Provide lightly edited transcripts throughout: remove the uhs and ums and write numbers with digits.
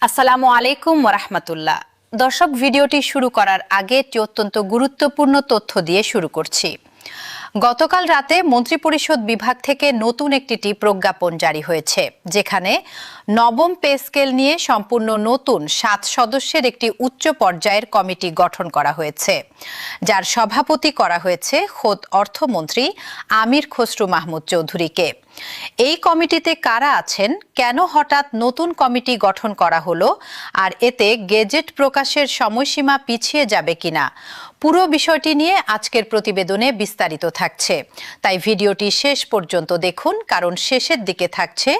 আসসালামু আলাইকুম ওয়া রাহমাতুল্লাহ। দর্শক, ভিডিওটি শুরু করার আগে একটি অত্যন্ত গুরুত্বপূর্ণ তথ্য দিয়ে শুরু করছি। গতকাল রাতে মন্ত্রিপরিষদ বিভাগ থেকে নতুন একটি প্রজ্ঞাপন জারি হয়েছে, যেখানে নবম পে স্কেল নিয়ে সম্পূর্ণ নতুন 7 সদস্যের একটি উচ্চ পর্যায়ের কমিটি গঠন করা হয়েছে, যার সভাপতি করা হয়েছে খোদ অর্থমন্ত্রী আমির খসরু মাহমুদ চৌধুরীকে। এই কমিটিতে কারা আছেন, কেন হঠাৎ নতুন কমিটি গঠন করা হলো, আর এতে গেজেট প্রকাশের সময়সীমা পিছিয়ে যাবে কিনা, পুরো বিষয়টি নিয়ে আজকের প্রতিবেদনে বিস্তারিত থাকছে। তাই ভিডিওটি শেষ পর্যন্ত দেখুন, কারণ শেষের দিকে থাকছে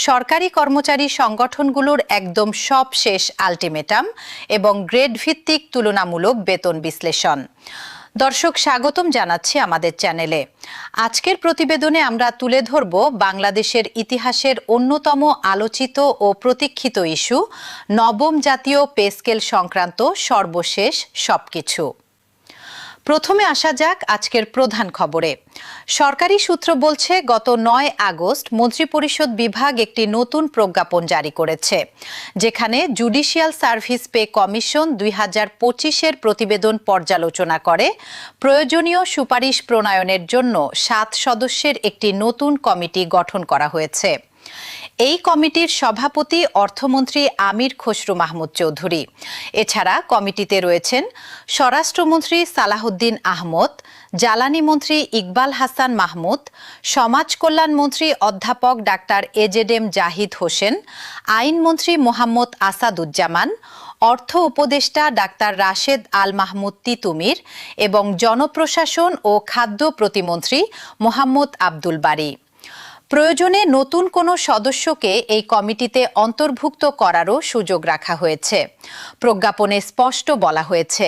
সরকারি কর্মচারী সংগঠনগুলোর একদম সব শেষ আলটিমেটাম এবং গ্রেড ভিত্তিক তুলনামূলক বেতন বিশ্লেষণ। দর্শক, স্বাগতম জানাচ্ছি আমাদের চ্যানেলে। আজকের প্রতিবেদনে আমরা তুলে ধরব বাংলাদেশের ইতিহাসের অন্যতম আলোচিত ও প্রতীক্ষিত ইস্যু নবম জাতীয় পে স্কেল সংক্রান্ত সর্বশেষ সবকিছু। প্রথমে আসা যাক আজকের প্রধান খবরে। সরকারি সূত্র বলছে, গত 9 আগস্ট মন্ত্রিপরিষদ বিভাগ একটি নতুন প্রজ্ঞাপন জারি করেছে, যেখানে জুডিশিয়াল সার্ভিস পে কমিশন 2025-এর প্রতিবেদন পর্যালোচনা করে প্রয়োজনীয় সুপারিশ প্রণয়নের জন্য 7 সদস্যের একটি নতুন কমিটি গঠন করা হয়েছে। এই কমিটির সভাপতি অর্থমন্ত্রী আমির খসরু মাহমুদ চৌধুরী। এছাড়া কমিটিতে রয়েছেন স্বরাষ্ট্রমন্ত্রী সালাহউদ্দিন আহমদ, জ্বালানি মন্ত্রী ইকবাল হাসান মাহমুদ, সমাজ কল্যাণ মন্ত্রী অধ্যাপক ডাক্তার এজেডএম জাহিদ হোসেন, আইনমন্ত্রী মোহাম্মদ আসাদুজ্জামান, অর্থ উপদেষ্টা ডাক্তার রাশেদ আল মাহমুদ তিতুমির এবং জনপ্রশাসন ও খাদ্য প্রতিমন্ত্রী মোহাম্মদ আব্দুল বারী। প্রয়োজনে নতুন কোনো সদস্যকে এই কমিটিতে অন্তর্ভুক্ত করারও সুযোগ রাখা হয়েছে। প্রজ্ঞাপনে স্পষ্ট বলা হয়েছে,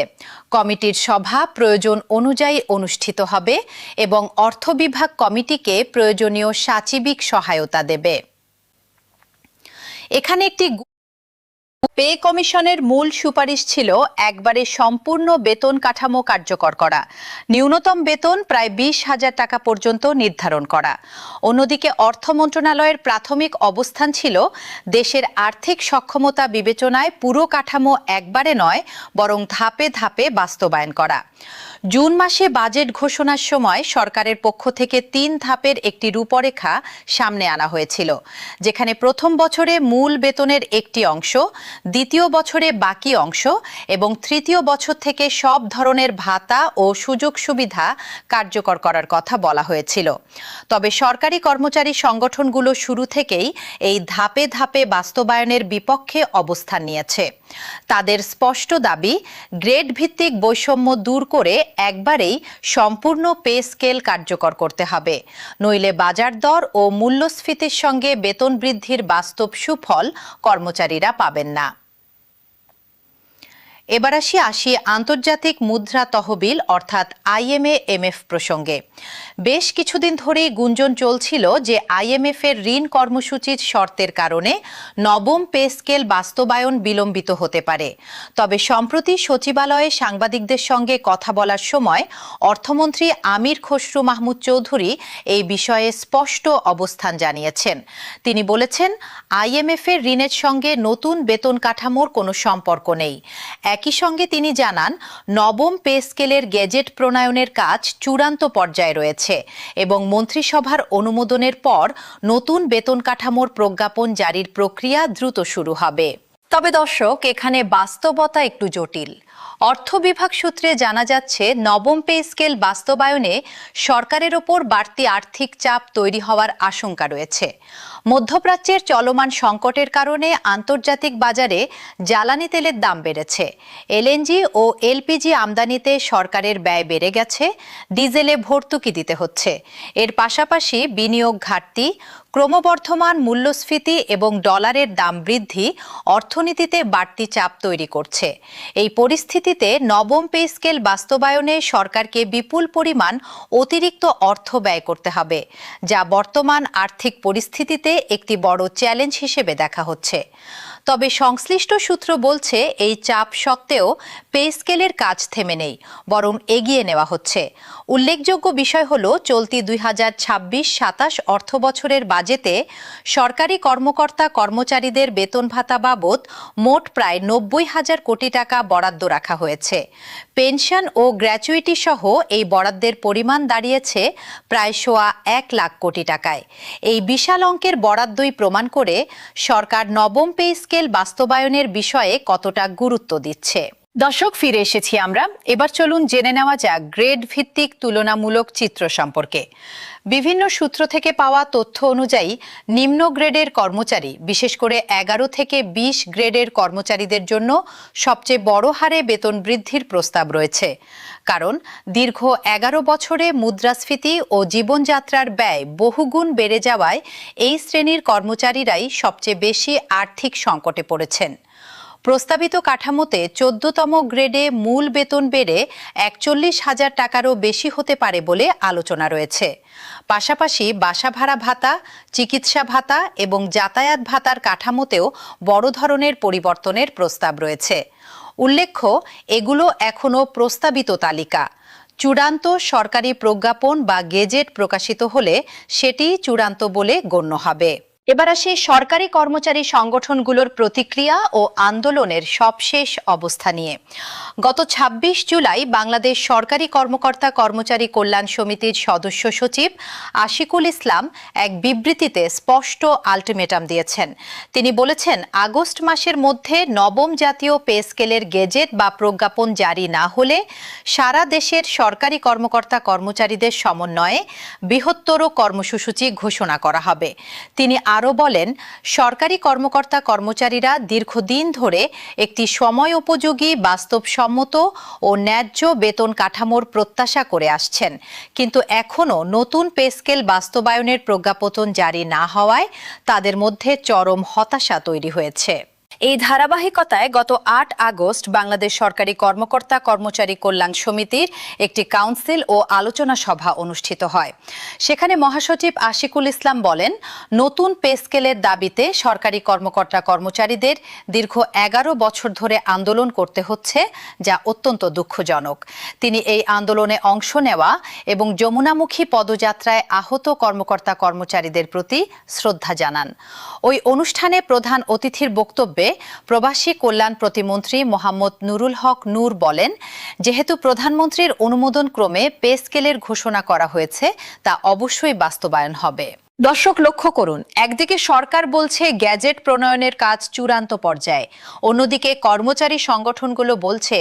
কমিটির সভা প্রয়োজন অনুযায়ী অনুষ্ঠিত হবে এবং অর্থ বিভাগ কমিটিকে প্রয়োজনীয় সাচিবিক সহায়তা দেবে। এখানে একটি পে কমিশনের মূল সুপারিশ ছিল একবারে সম্পূর্ণ বেতন কাঠামো কার্যকর করা, ন্যূনতম বেতন প্রায় 20,000 টাকা পর্যন্ত নির্ধারণ করা। অন্যদিকে অর্থ মন্ত্রণালয়ের প্রাথমিক অবস্থান ছিল দেশের আর্থিক সক্ষমতা বিবেচনায় পুরো কাঠামো একবারে নয়, বরং ধাপে ধাপে বাস্তবায়ন করা। জুন মাসে বাজেট ঘোষণার সময় সরকারের পক্ষ থেকে 3 ধাপের একটি রূপরেখা সামনে আনা হয়েছিল, যেখানে প্রথম বছরে মূল বেতনের একটি অংশ, দ্বিতীয় বছরে বাকি অংশ এবং তৃতীয় বছর থেকে সব ধরনের ভাতা ও সুযোগ সুবিধা কার্যকর করার কথা বলা হয়েছিল। তবে সরকারি কর্মচারী সংগঠনগুলো শুরু থেকেই এই ধাপে ধাপে বাস্তবায়নের বিপক্ষে অবস্থান নিয়েছে। তাদের স্পষ্ট দাবি, গ্রেড ভিত্তিক বৈষম্য দূর করে একবারেই সম্পূর্ণ পে স্কেল কার্যকর করতে হবে, নইলে বাজার দর ও মূল্যস্ফীতির সঙ্গে বেতন বৃদ্ধির বাস্তব সুফল কর্মচারীরা পাবেন না। এবার আসি আন্তর্জাতিক মুদ্রা তহবিল অর্থাৎ IMF প্রসঙ্গে। বেশ কিছুদিন ধরেই গুঞ্জন চলছিল যে IMF এর ঋণ কর্মসূচির শর্তের কারণে নবম পে স্কেল বাস্তবায়ন বিলম্বিত হতে পারে। তবে সম্প্রতি সচিবালয়ে সাংবাদিকদের সঙ্গে কথা বলার সময় অর্থমন্ত্রী আমির খসরু মাহমুদ চৌধুরী এই বিষয়ে স্পষ্ট অবস্থান জানিয়েছেন। তিনি বলেছেন, IMF এর ঋণের সঙ্গে নতুন বেতন কাঠামোর কোনো সম্পর্ক নেই। একই সঙ্গে তিনি জানান, নবম পে স্কেলের গেজেট প্রণয়নের কাজ চূড়ান্ত পর্যায়ে রয়েছে এবং মন্ত্রিসভার অনুমোদনের পর নতুন বেতন কাঠামোর প্রজ্ঞাপন জারির প্রক্রিয়া দ্রুত শুরু হবে। তবে দর্শক, এখানে বাস্তবতা একটু জটিল। অর্থ বিভাগ সূত্রে জানা যাচ্ছে, নবম পে স্কেল বাস্তবায়নে সরকারের ওপর বাড়তি আর্থিক চাপ তৈরি হওয়ার আশঙ্কা রয়েছে। মধ্যপ্রাচ্যের চলমান সংকটের কারণে আন্তর্জাতিক বাজারে জ্বালানি তেলের দাম বেড়েছে। LNG ও LPG আমদানিতে সরকারের ব্যয় বেড়ে গেছে, ডিজেলে ভর্তুকি দিতে হচ্ছে। এর পাশাপাশি বিনিয়োগ ঘাটতি, ক্রমবর্ধমান মূল্যস্ফীতি এবং ডলারের দাম বৃদ্ধি অর্থনীতিতে বাড়তি চাপ তৈরি করছে। এই পরিস্থিতিতে নবম পে স্কেল বাস্তবায়নে সরকারকে বিপুল পরিমাণ অতিরিক্ত অর্থ ব্যয় করতে হবে, যা বর্তমান আর্থিক পরিস্থিতিতে একটি বড় চ্যালেঞ্জ হিসেবে দেখা হচ্ছে। তবে সংশ্লিষ্ট সূত্র বলছে, এই চাপ সত্ত্বেও পে স্কেলের কাজ থেমে নেই, বরং এগিয়ে নেওয়া হচ্ছে। উল্লেখযোগ্য বিষয় হল চলতি 2026-27 অর্থ বছরের বাজেটে সরকারি কর্মকর্তা কর্মচারীদের বেতন ভাতা বাবদ মোট প্রায় 90,000 কোটি টাকা বরাদ্দ রাখা হয়েছে। পেনশন ও গ্র্যাচুইটি সহ এই বরাদ্দের পরিমাণ দাঁড়িয়েছে প্রায় 1.25 লাখ কোটি টাকায়। এই বিশাল অঙ্কের বরাদ্দই প্রমাণ করে সরকার নবম পে স্কেল বাস্তবায়নের বিষয়ে কতটা গুরুত্ব দিচ্ছে। দর্শক, ফিরে এসেছি আমরা। এবার চলুন জেনে নেওয়া যাক গ্রেড ভিত্তিক তুলনামূলক চিত্র সম্পর্কে। বিভিন্ন সূত্র থেকে পাওয়া তথ্য অনুযায়ী নিম্ন গ্রেডের কর্মচারী, বিশেষ করে 11 থেকে 20 গ্রেডের কর্মচারীদের জন্য সবচেয়ে বড় হারে বেতন বৃদ্ধির প্রস্তাব রয়েছে। কারণ দীর্ঘ 11 বছরে মুদ্রাস্ফীতি ও জীবনযাত্রার ব্যয় বহুগুণ বেড়ে যাওয়ায় এই শ্রেণীর কর্মচারীরাই সবচেয়ে বেশি আর্থিক সংকটে পড়েছেন। প্রস্তাবিত কাঠামোতে 14তম গ্রেডে মূল বেতন বেড়ে 41,000 টাকারও বেশি হতে পারে বলে আলোচনা রয়েছে। পাশাপাশি বাসা ভাড়া ভাতা, চিকিৎসা ভাতা এবং যাতায়াত ভাতার কাঠামোতেও বড় ধরনের পরিবর্তনের প্রস্তাব রয়েছে। উল্লেখ্য, এগুলো এখনও প্রস্তাবিত তালিকা। চূড়ান্ত সরকারি প্রজ্ঞাপন বা গেজেট প্রকাশিত হলে সেটি চূড়ান্ত বলে গণ্য হবে। এবার আসি সরকারি কর্মচারী সংগঠনগুলোর প্রতিক্রিয়া ও আন্দোলনের সবশেষ অবস্থা নিয়ে। গত 26 জুলাই বাংলাদেশ সরকারি কর্মকর্তা কর্মচারী কল্যাণ সমিতির সদস্য সচিব আশিকুল ইসলাম এক বিবৃতিতে স্পষ্ট আলটিমেটাম দিয়েছেন। তিনি বলেছেন, আগস্ট মাসের মধ্যে নবম জাতীয় পে স্কেলের গেজেট বা প্রজ্ঞাপন জারি না হলে সারা দেশের সরকারি কর্মকর্তা কর্মচারীদের সমন্বয়ে বৃহত্তর কর্মসূচি ঘোষণা করা হবে। তিনি আরও বলেন, সরকারি কর্মকর্তা কর্মচারীরা দীর্ঘদিন ধরে একটি সময় উপযোগী, বাস্তবসম্মত ও ন্যায্য বেতন কাঠামোর প্রত্যাশা করে আসছেন, কিন্তু এখনও নতুন পে স্কেল বাস্তবায়নের প্রজ্ঞাপন জারি না হওয়ায় তাদের মধ্যে চরম হতাশা তৈরি হয়েছে। এই ধারাবাহিকতায় গত 8 আগস্ট বাংলাদেশ সরকারি কর্মকর্তা কর্মচারী কল্যাণ সমিতির একটি কাউন্সিল ও আলোচনা সভা অনুষ্ঠিত হয়। সেখানে মহাসচিব আশিকুল ইসলাম বলেন, নতুন পে স্কেলের দাবিতে সরকারি কর্মকর্তা কর্মচারীদের দীর্ঘ 11 বছর ধরে আন্দোলন করতে হচ্ছে, যা অত্যন্ত দুঃখজনক। তিনি এই আন্দোলনে অংশ নেওয়া এবং যমুনামুখী পদযাত্রায় আহত কর্মকর্তা কর্মচারীদের প্রতি শ্রদ্ধা জানান। ওই অনুষ্ঠানে প্রধান অতিথির বক্তব্যে প্রবাসী কল্যাণ প্রতিমন্ত্রী মোহাম্মদ নুরুল হক নূর বলেন, যেহেতু প্রধানমন্ত্রীর অনুমোদন ক্রমে পে স্কেলের ঘোষণা করা হয়েছে, তা অবশ্যই বাস্তবায়ন হবে। দর্শক, লক্ষ্য করুন, একদিকে সরকার বলছে গ্যাজেট প্রণয়নের কাজ চূড়ান্ত পর্যায়ে, অন্যদিকে কর্মচারী সংগঠনগুলো বলছে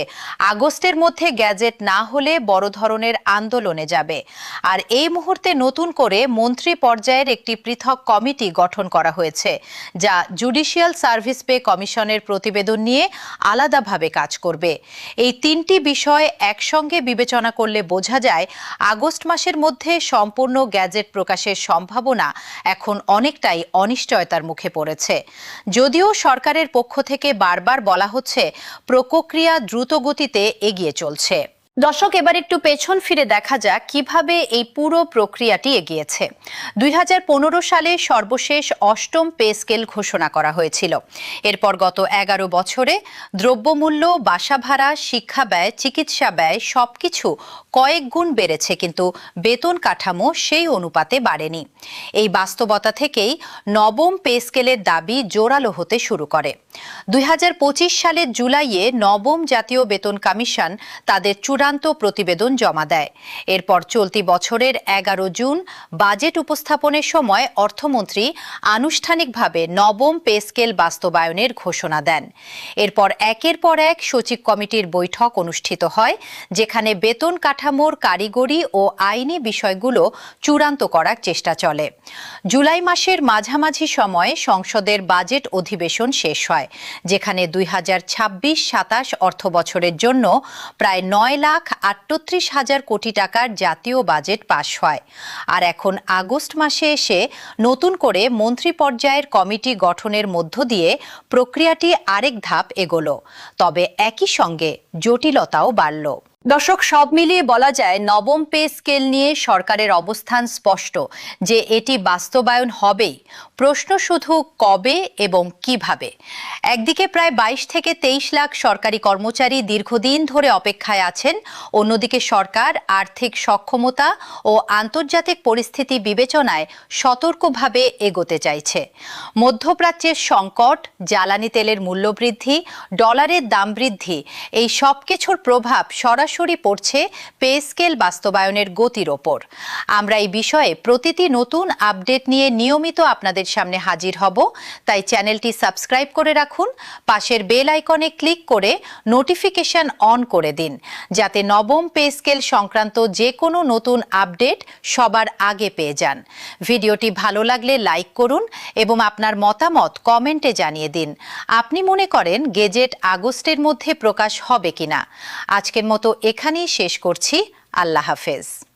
আগস্টের মধ্যে গ্যাজেট না হলে বড় ধরনের আন্দোলনে যাবে। আর এই মুহূর্তে নতুন করে মন্ত্রী পর্যায়ের একটি পৃথক কমিটি গঠন করা হয়েছে, যা জুডিশিয়াল সার্ভিস পে কমিশনের প্রতিবেদন নিয়ে আলাদাভাবে কাজ করবে। এই তিনটি বিষয় একসঙ্গে বিবেচনা করলে বোঝা যায় আগস্ট মাসের মধ্যে সম্পূর্ণ গ্যাজেট প্রকাশের সম্ভাবনা এখন অনেকটাই অনিশ্চয়তার মুখে পড়েছে। যদিও সরকারের পক্ষ থেকে বারবার বলা হচ্ছে প্রক্রিয়া দ্রুত গতিতে এগিয়ে চলছে। দর্শক, এবার একটু পেছন ফিরে দেখা যাক কিভাবে এই পুরো প্রক্রিয়াটি এগিয়েছে। 2015 সালে সর্বশেষ অষ্টম পে স্কেল ঘোষণা করা হয়েছিল। এরপর গত 11 বছরে দ্রব্যমূল্য, বাসা ভাড়া, শিক্ষা ব্যয়, চিকিৎসা ব্যয় সবকিছু কয়েক গুণ বেড়েছে, কিন্তু বেতন কাঠামো সেই অনুপাতে বাড়েনি। এই বাস্তবতা থেকেই নবম পে স্কেলের দাবি জোরালো হতে শুরু করে। 2025 সালের জুলাইয়ে নবম জাতীয় বেতন কমিশন তাদের চূড়ান্ত প্রতিবেদন জমা দেয়। এরপর চলতি বছরের 11 জুন বাজেট উপস্থাপনের সময় অর্থমন্ত্রী আনুষ্ঠানিকভাবে নবম পে স্কেল বাস্তবায়নের ঘোষণা দেন। এরপর একের পর এক সচিব কমিটির বৈঠক অনুষ্ঠিত হয়, যেখানে বেতন কাঠামোর কারিগরি ও আইনি বিষয়গুলো চূড়ান্ত করার চেষ্টা চলে। জুলাই মাসের মাঝামাঝি সময়ে সংসদের বাজেট অধিবেশন শেষ হয়, যেখানে 2026-27 অর্থ বছরের জন্য প্রায় 9,38,000 কোটি টাকার জাতীয় বাজেট পাশ হয়। আর এখন আগস্ট মাসে এসে নতুন করে মন্ত্রী পর্যায়ের কমিটি গঠনের মধ্য দিয়ে প্রক্রিয়াটি আরেক ধাপ এগোলো। তবে একই সঙ্গে জটিলতাও বাড়ল। দর্শক, সব মিলিয়ে বলা যায় নবম পে স্কেল নিয়ে সরকারের অবস্থান স্পষ্ট যে এটি বাস্তবায়ন হবেই। প্রশ্ন শুধু কবে এবং কিভাবে। একদিকে প্রায় 22 থেকে 23 লাখ সরকারি কর্মচারী দীর্ঘদিন ধরে অপেক্ষায় আছেন, অন্যদিকে সরকার আর্থিক সক্ষমতা ও আন্তর্জাতিক পরিস্থিতি বিবেচনায় সতর্কভাবে এগোতে চাইছে। মধ্যপ্রাচ্যের সংকট, জ্বালানি তেলের মূল্যবৃদ্ধি, ডলারের দাম বৃদ্ধি, এই সব কিছুর প্রভাব সরাসরি পড়ছে পে স্কেল বাস্তবায়নের গতির ওপর। আমরা এই বিষয়ে প্রতিটি নতুন আপডেট নিয়ে নিয়মিত আপনাদের সামনে হাজির হব, তাই চ্যানেলটি সাবস্ক্রাইব করে রাখুন, পাশের বেল আইকনে ক্লিক করে নোটিফিকেশন অন করে দিন, যাতে নবম পে স্কেল সংক্রান্ত যে কোনো নতুন আপডেট সবার আগে পেয়ে যান। ভিডিওটি ভালো লাগলে লাইক করুন এবং আপনার মতামত কমেন্টে জানিয়ে দিন। আপনি মনে করেন গেজেট আগস্টের মধ্যে প্রকাশ হবে কিনা? আজকের মতো এখানেই শেষ করছি। আল্লাহ হাফেজ।